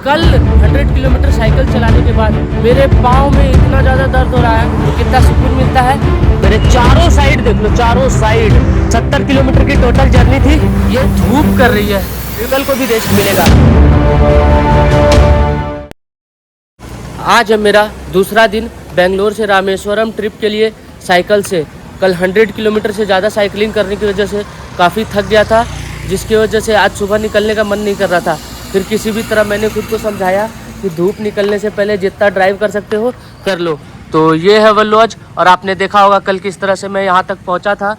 कल 100 kilometre cycle चलाने के बाद मेरे पाँव में इतना ज़्यादा दर्द हो रहा है तो कितना सुकून मिलता है। मेरे चारों साइड देख लो, चारों साइड 70 किलोमीटर की टोटल जर्नी थी। ये धूप कर रही है, कल को भी रेस्ट मिलेगा। आज है मेरा दूसरा दिन बेंगलोर से रामेश्वरम ट्रिप के लिए साइकिल से। कल 100 किलोमीटर से ज़्यादा साइकिलिंग करने की वजह से काफ़ी थक गया था, जिसकी वजह से आज सुबह निकलने का मन नहीं कर रहा था। फिर किसी भी तरह मैंने खुद को समझाया कि धूप निकलने से पहले जितना ड्राइव कर सकते हो कर लो। तो ये है वो लॉज, और आपने देखा होगा कल किस तरह से मैं यहाँ तक पहुँचा था।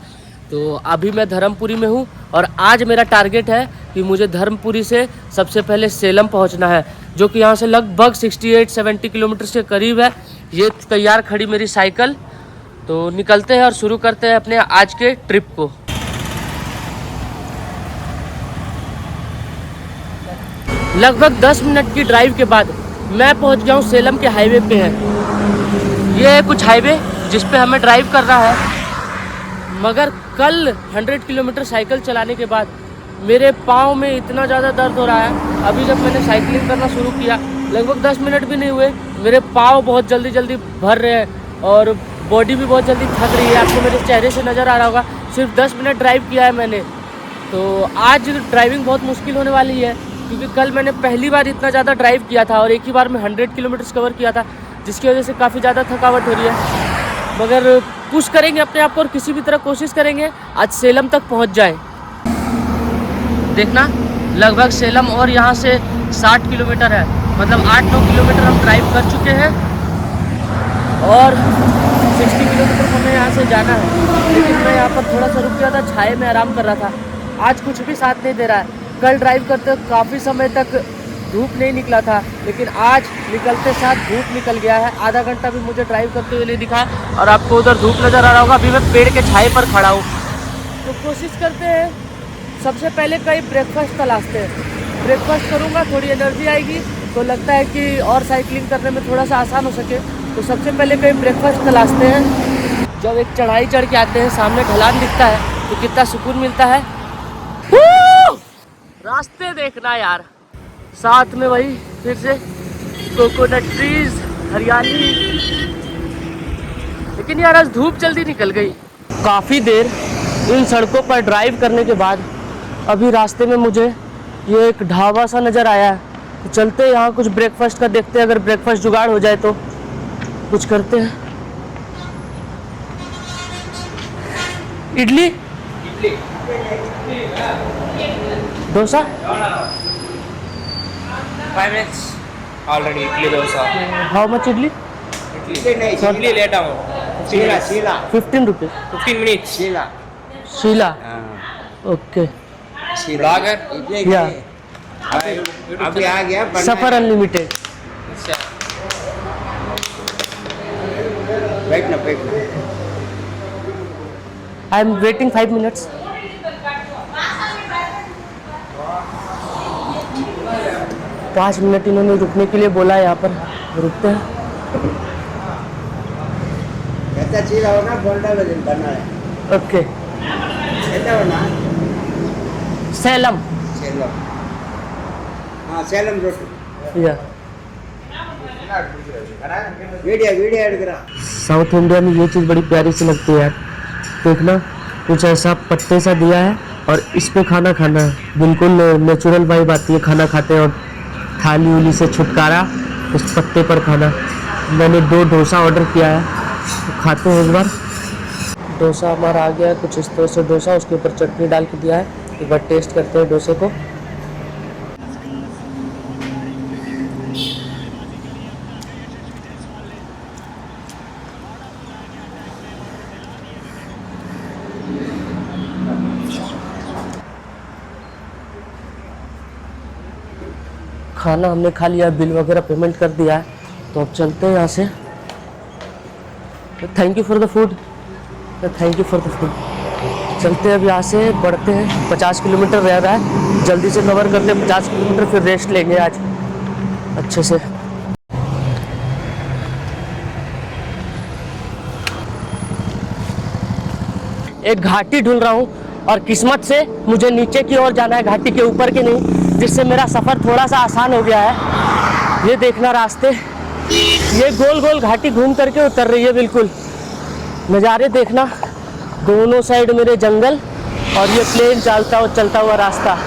तो अभी मैं धर्मपुरी में हूँ और आज मेरा टारगेट है कि मुझे धर्मपुरी से सबसे पहले सेलम पहुँचना है, जो कि यहाँ से लगभग 68-70 किलोमीटर के करीब है। ये तैयार खड़ी मेरी साइकिल। तो निकलते हैं और शुरू करते हैं अपने आज के ट्रिप को। लगभग 10 मिनट की ड्राइव के बाद मैं पहुंच गया हूं सेलम के हाईवे पे है। ये है कुछ हाईवे जिस पे हमें ड्राइव करना है, मगर कल 100 किलोमीटर साइकिल चलाने के बाद मेरे पाँव में इतना ज़्यादा दर्द हो रहा है। अभी जब मैंने साइकिलिंग करना शुरू किया लगभग 10 मिनट भी नहीं हुए, मेरे पाँव बहुत जल्दी भर रहे हैं और बॉडी भी बहुत जल्दी थक रही है। आपको मेरे चेहरे से नज़र आ रहा होगा। सिर्फ 10 मिनट ड्राइव किया है मैंने। तो आज ड्राइविंग बहुत मुश्किल होने वाली है, क्योंकि कल मैंने पहली बार इतना ज़्यादा ड्राइव किया था और एक ही बार में 100 किलोमीटर्स कवर किया था, जिसकी वजह से काफ़ी ज़्यादा थकावट हो रही है। मगर पुश करेंगे अपने आप को और किसी भी तरह कोशिश करेंगे आज सेलम तक पहुंच जाए। देखना लगभग सेलम और यहाँ से 60 किलोमीटर है, मतलब 8-9 किलोमीटर हम ड्राइव कर चुके हैं और 60 किलोमीटर हमें यहाँ से जाना है। लेकिन मैं यहाँ पर थोड़ा सा रुक गया था, छाए में आराम कर रहा था। आज कुछ भी साथ नहीं दे रहा है। कल ड्राइव करते काफ़ी समय तक धूप नहीं निकला था, लेकिन आज निकलते साथ धूप निकल गया है। आधा घंटा भी मुझे ड्राइव करते हुए नहीं दिखा और आपको उधर धूप नज़र आ रहा होगा। अभी मैं पेड़ के छाए पर खड़ा हूँ। तो कोशिश करते हैं सबसे पहले कहीं ब्रेकफास्ट तलाशते हैं। ब्रेकफास्ट करूँगा, थोड़ी एनर्जी आएगी तो लगता है कि और साइकिलिंग करने में थोड़ा सा आसान हो सके। तो सबसे पहले कहीं ब्रेकफास्ट तलाशते हैं। जब एक चढ़ाई चढ़ के आते हैं, सामने ढलान दिखता है तो कितना सुकून मिलता है। रास्ते देखना यार, साथ में वही फिर से कोकोनट ट्रीज, हरियाली। लेकिन यार आज धूप जल्दी निकल गई। काफ़ी देर इन सड़कों पर ड्राइव करने के बाद अभी रास्ते में मुझे ये एक ढाबा सा नज़र आया है। तो चलते हैं यहाँ कुछ ब्रेकफास्ट का देखते हैं, अगर ब्रेकफास्ट जुगाड़ हो जाए तो कुछ करते हैं। Idli dosa 5 minutes already. Idli dosa. How much idli? Idli later. 15 rupees 15 minutes. Sheela okay. Blogger. या अभी आ गया सफ़र अनलिमिटेड। बैठना आई एम वेटिंग 5 मिनट्स। पाँच मिनट इन्होंने रुकने के लिए बोला है, यहाँ पर रुकते हैं। कहता चीज होना बोल्डा वजन करना है। ओके कहता होना सेलम सेलम। हाँ सेलम रोटी या वीडियो எடுக்கறா। साउथ इंडिया में ये चीज़ बड़ी प्यारी सी लगती है यार। देखना कुछ ऐसा पत्ते सा दिया है और इस पे खाना खाना है, बिल्कुल नेचुरल वाइब आती है। खाना खाते हैं और थाली उली से छुटकारा, उस पत्ते पर खाना। मैंने 2 डोसा ऑर्डर किया है, तो खाते हैं एक बार। डोसा हमारा आ गया है, कुछ इस तरह से डोसा, उसके ऊपर चटनी डाल के दिया है। एक बार टेस्ट करते हैं डोसे को। खाना हमने खा लिया, बिल वगैरह पेमेंट कर दिया है, तो अब चलते हैं यहाँ से। Thank you for the food, thank you for the food. चलते हैं अब यहाँ से, बढ़ते हैं। 50 किलोमीटर रह रहा है, जल्दी से कवर करते हैं 50 किलोमीटर, फिर रेस्ट लेंगे आज अच्छे से। एक घाटी ढूंढ रहा हूँ और किस्मत से मुझे नीचे की ओर जाना है, घाटी के ऊपर की नहीं, जिससे मेरा सफ़र थोड़ा सा आसान हो गया है। ये देखना रास्ते, ये गोल गोल घाटी घूम करके उतर रही है। बिल्कुल नज़ारे देखना, दोनों साइड मेरे जंगल और ये प्लेन चलता हुआ रास्ता।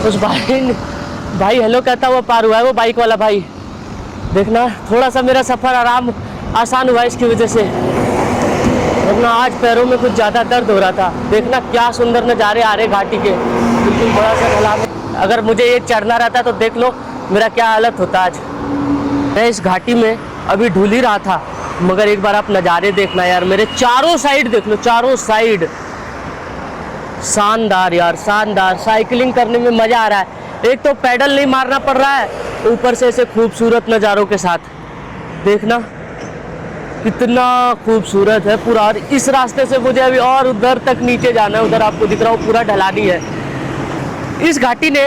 उस भाई हेलो कहता हुआ पार हुआ है, वो बाइक वाला भाई। देखना थोड़ा सा मेरा सफ़र आसान हुआ इसकी वजह से, वरना आज पैरों में कुछ ज़्यादा दर्द हो रहा था। देखना क्या सुंदर नज़ारे आ रहे घाटी के, बिल्कुल बड़ा सा ढलान। अगर मुझे ये चढ़ना रहता तो देख लो मेरा क्या हालत होता आज। मैं इस घाटी में अभी ढूल ही रहा था, मगर एक बार आप नज़ारे देखना यार, मेरे चारों साइड देख लो, चारों साइड शानदार यार, शानदार। साइकिलिंग करने में मज़ा आ रहा है। एक तो पैडल नहीं मारना पड़ रहा है, ऊपर से ऐसे खूबसूरत नज़ारों के साथ। देखना कितना खूबसूरत है पूरा। और इस रास्ते से मुझे अभी और उधर तक नीचे जाना है, उधर आपको दिख रहा हो पूरा ढलानी है। इस घाटी ने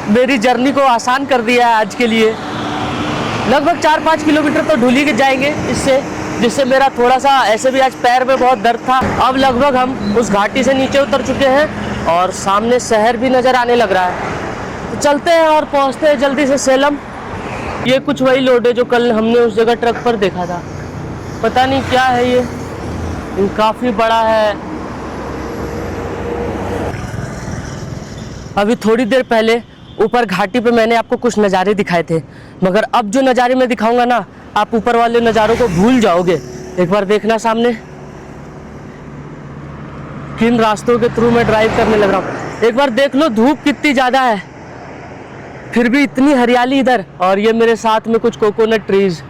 मेरी जर्नी को आसान कर दिया है आज के लिए। लगभग 4-5 किलोमीटर तो ढूली के जाएंगे इससे, जिससे मेरा थोड़ा सा ऐसे भी आज पैर में बहुत दर्द था। अब लगभग हम उस घाटी से नीचे उतर चुके हैं और सामने शहर भी नज़र आने लग रहा है। तो चलते हैं और पहुंचते हैं जल्दी से सेलम। ये कुछ वही लोड है जो कल हमने उस जगह ट्रक पर देखा था, पता नहीं क्या है ये, काफ़ी बड़ा है। अभी थोड़ी देर पहले ऊपर घाटी पे मैंने आपको कुछ नज़ारे दिखाए थे, मगर अब जो नज़ारे मैं दिखाऊंगा ना, आप ऊपर वाले नज़ारों को भूल जाओगे। एक बार देखना सामने किन रास्तों के थ्रू मैं ड्राइव करने लग रहा हूँ। एक बार देख लो, धूप कितनी ज़्यादा है, फिर भी इतनी हरियाली इधर। और ये मेरे साथ में कुछ कोकोनट ट्रीज,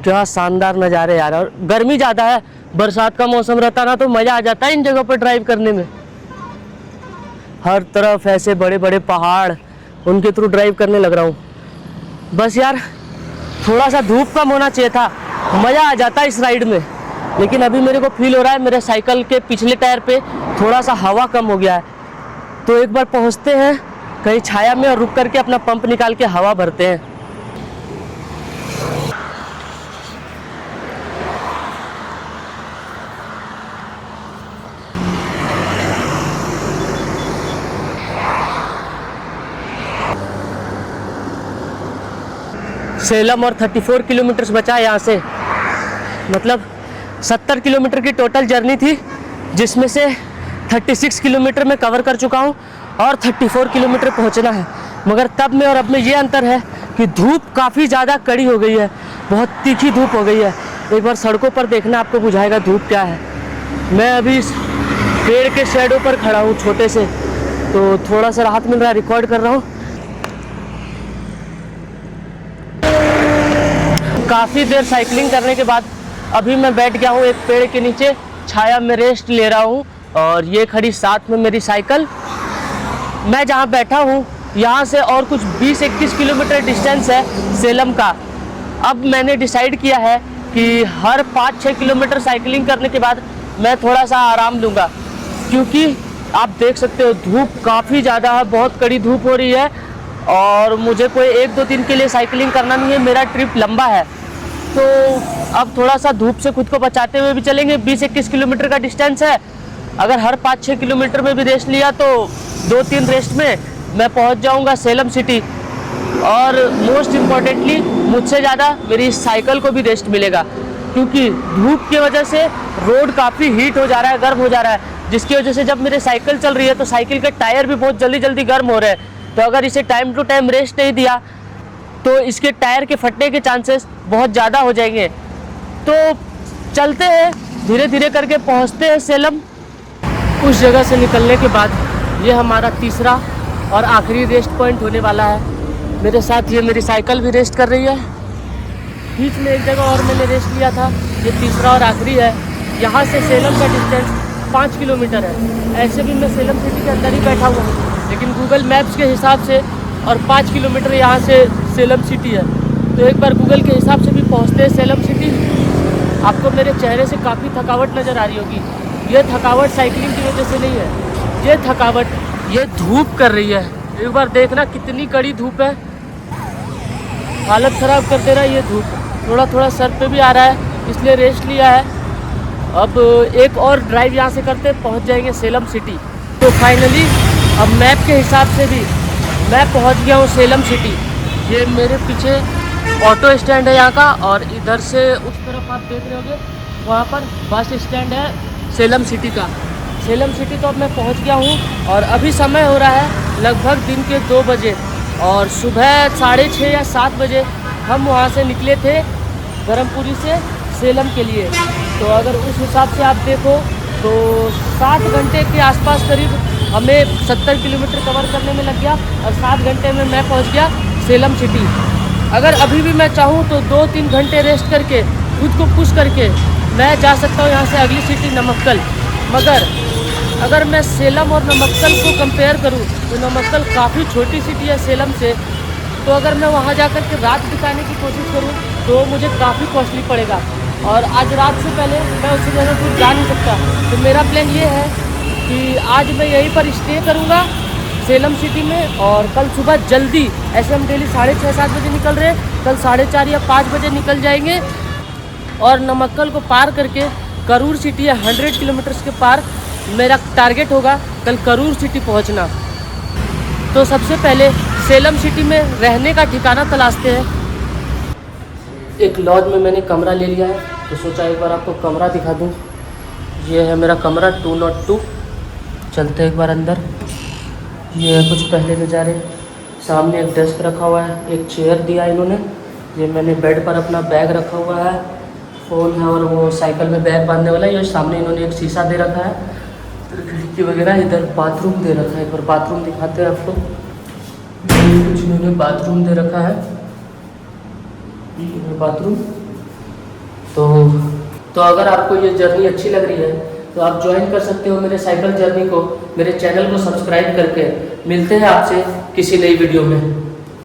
क्या शानदार नज़ारे यार। और गर्मी ज़्यादा है, बरसात का मौसम रहता ना तो मज़ा आ जाता है इन जगहों पर ड्राइव करने में। हर तरफ ऐसे बड़े बड़े पहाड़, उनके थ्रू ड्राइव करने लग रहा हूँ। बस यार थोड़ा सा धूप कम होना चाहिए था, मज़ा आ जाता है इस राइड में। लेकिन अभी मेरे को फील हो रहा है मेरे साइकिल के पिछले टायर पे थोड़ा सा हवा कम हो गया है। तो एक बार पहुँचते हैं कहीं छाया में और रुक करके अपना पंप निकाल के हवा भरते हैं। सेलम और 34 किलोमीटर बचा है यहाँ से, मतलब 70 किलोमीटर की टोटल जर्नी थी, जिसमें से 36 किलोमीटर मैं कवर कर चुका हूँ और 34 किलोमीटर पहुँचना है। मगर तब में और अब में ये अंतर है कि धूप काफ़ी ज़्यादा कड़ी हो गई है, बहुत तीखी धूप हो गई है। एक बार सड़कों पर देखना, आपको बुझाएगा धूप क्या है। मैं अभी इस पेड़ के शेडो पर खड़ा हूँ छोटे से, तो थोड़ा सा राहत मिल रहा है, रिकॉर्ड कर रहा हूँ। काफ़ी देर साइकिलिंग करने के बाद अभी मैं बैठ गया हूँ एक पेड़ के नीचे, छाया में रेस्ट ले रहा हूँ। और ये खड़ी साथ में मेरी साइकिल। मैं जहाँ बैठा हूँ यहाँ से और कुछ 20-21 किलोमीटर डिस्टेंस है सेलम का। अब मैंने डिसाइड किया है कि हर 5-6 किलोमीटर साइकिलिंग करने के बाद मैं थोड़ा सा आराम लूँगा, क्योंकि आप देख सकते हो धूप काफ़ी ज़्यादा है, बहुत कड़ी धूप हो रही है और मुझे कोई 1-2 दिन के लिए साइकिलिंग करना नहीं है, मेरा ट्रिप लंबा है। तो अब थोड़ा सा धूप से खुद को बचाते हुए भी चलेंगे। 20-21 किलोमीटर का डिस्टेंस है, अगर हर 5-6 किलोमीटर में भी रेस्ट लिया तो 2-3 रेस्ट में मैं पहुंच जाऊंगा सेलम सिटी। और मोस्ट इम्पॉर्टेंटली मुझसे ज़्यादा मेरी साइकिल को भी रेस्ट मिलेगा, क्योंकि धूप की वजह से रोड काफ़ी हीट हो जा रहा है, गर्म हो जा रहा है, जिसकी वजह से जब मेरी साइकिल चल रही है तो साइकिल के टायर भी बहुत जल्दी जल्दी गर्म हो रहे हैं। तो अगर इसे टाइम टू टाइम रेस्ट नहीं दिया तो इसके टायर के फटने के चांसेस बहुत ज़्यादा हो जाएंगे। तो चलते हैं, धीरे धीरे करके पहुंचते हैं सेलम। उस जगह से निकलने के बाद ये हमारा तीसरा और आखिरी रेस्ट पॉइंट होने वाला है। मेरे साथ ये मेरी साइकिल भी रेस्ट कर रही है। बीच में एक जगह और मैंने रेस्ट लिया था, ये तीसरा और आखिरी है। यहाँ से सेलम का डिस्टेंस 5 किलोमीटर है। ऐसे भी मैं सेलम सिटी के अंदर ही बैठा हुआ हूँ, लेकिन गूगल मैप्स के हिसाब से और 5 किलोमीटर यहाँ से सेलम सिटी है। तो एक बार गूगल के हिसाब से भी पहुँचते हैं सेलम सिटी। आपको मेरे चेहरे से काफ़ी थकावट नज़र आ रही होगी। ये थकावट साइकिलिंग की वजह से नहीं है, ये थकावट ये धूप कर रही है। एक बार देखना कितनी कड़ी धूप है, हालत ख़राब कर दे रहा है ये धूप। थोड़ा थोड़ा सर पे भी आ रहा है, इसलिए रेस्ट लिया है। अब एक और ड्राइव यहाँ से करते पहुँच जाएंगे सेलम सिटी। तो फाइनली अब मैप के हिसाब से भी मैं पहुंच गया हूँ सेलम सिटी। ये मेरे पीछे ऑटो स्टैंड है यहाँ का, और इधर से उस तरफ आप देख रहे होंगे वहाँ पर बस स्टैंड है सेलम सिटी का। सेलम सिटी तो अब मैं पहुँच गया हूँ, और अभी समय हो रहा है लगभग दिन के 2 बजे, और सुबह 6:30 या 7 बजे हम वहाँ से निकले थे धर्मपुरी से सेलम के लिए। तो अगर उस हिसाब से आप देखो तो 7 घंटे के आसपास करीब हमें 70 किलोमीटर कवर करने में लग गया, और 7 घंटे में मैं पहुंच गया सेलम सिटी। अगर अभी भी मैं चाहूं तो 2-3 घंटे रेस्ट करके खुद को पुश करके मैं जा सकता हूं यहाँ से अगली सिटी नमक्कल। मगर अगर मैं सेलम और नमक्कल को कंपेयर करूं तो नमक्कल काफ़ी छोटी सिटी है सेलम से, तो अगर मैं वहाँ जाकर के रात बिताने की कोशिश करूँ तो मुझे काफ़ी कॉस्टली पड़ेगा, और आज रात से पहले मैं उससे ज़्यादा दूर जा नहीं सकता। तो मेरा प्लान ये है कि आज मैं यहीं पर स्टे करूँगा सेलम सिटी में, और कल सुबह जल्दी, ऐसे हम डेली 6:30-7 बजे निकल रहे हैं, कल 4:30 या 5 बजे निकल जाएंगे, और नमक्कल को पार करके करूर सिटी है 100 किलोमीटर्स के पार मेरा टारगेट होगा कल करूर सिटी पहुंचना। तो सबसे पहले सेलम सिटी में रहने का ठिकाना तलाशते हैं। एक लॉज में मैंने कमरा ले लिया है, तो सोचा एक बार आपको कमरा दिखा दूं। ये है मेरा कमरा 202। चलते हैं एक बार अंदर। ये है कुछ पहले नज़ारे। सामने एक डेस्क रखा हुआ है, एक चेयर दिया इन्होंने। ये मैंने बेड पर अपना बैग रखा हुआ है, फ़ोन है, और वो साइकिल में बैग बांधने वाला है। ये सामने इन्होंने एक शीशा दे रखा है, खिड़की वगैरह। इधर बाथरूम दे रखा है, एक बार बाथरूम दिखाते हैं आपको। कुछ इन्होंने बाथरूम दे रखा है, बाथरूम। तो अगर आपको ये जर्नी अच्छी लग रही है तो आप ज्वाइन कर सकते हो मेरे साइकिल जर्नी को, मेरे चैनल को सब्सक्राइब करके। मिलते हैं आपसे किसी नई वीडियो में।